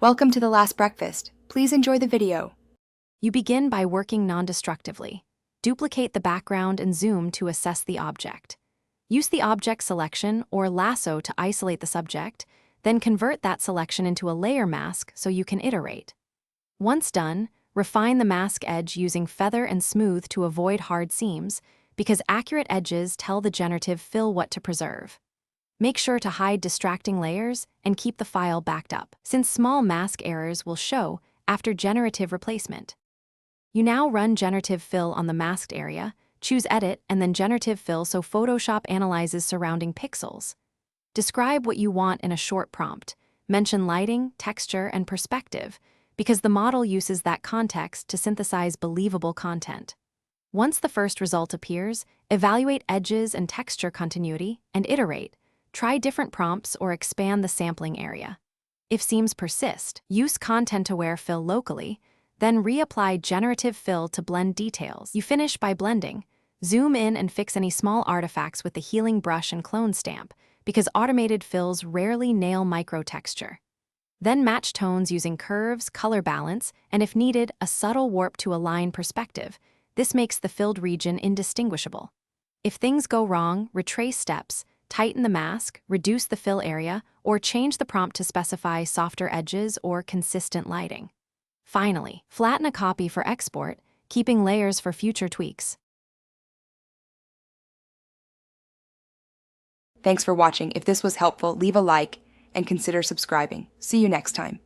Welcome to the last breakfast. Please enjoy the video. You begin by working non-destructively. Duplicate the background and zoom to assess the object. Use the object selection or lasso to isolate the subject, then convert that selection into a layer mask so you can iterate. Once done, refine the mask edge using feather and smooth to avoid hard seams, because accurate edges tell the generative fill what to preserve. Make sure to hide distracting layers and keep the file backed up, since small mask errors will show after generative replacement. You now run Generative Fill on the masked area, choose Edit and then Generative Fill so Photoshop analyzes surrounding pixels. Describe what you want in a short prompt. Mention lighting, texture, and perspective, because the model uses that context to synthesize believable content. Once the first result appears, evaluate edges and texture continuity and iterate. Try different prompts or expand the sampling area. If seams persist, use content-aware fill locally, then reapply generative fill to blend details. You finish by blending. Zoom in and fix any small artifacts with the healing brush and clone stamp, because automated fills rarely nail micro-texture. Then match tones using curves, color balance, and if needed, a subtle warp to align perspective. This makes the filled region indistinguishable. If things go wrong, retrace steps, tighten the mask, reduce the fill area, or change the prompt to specify softer edges or consistent lighting. Finally, flatten a copy for export, keeping layers for future tweaks. Thanks for watching. If this was helpful, leave a like and consider subscribing. See you next time.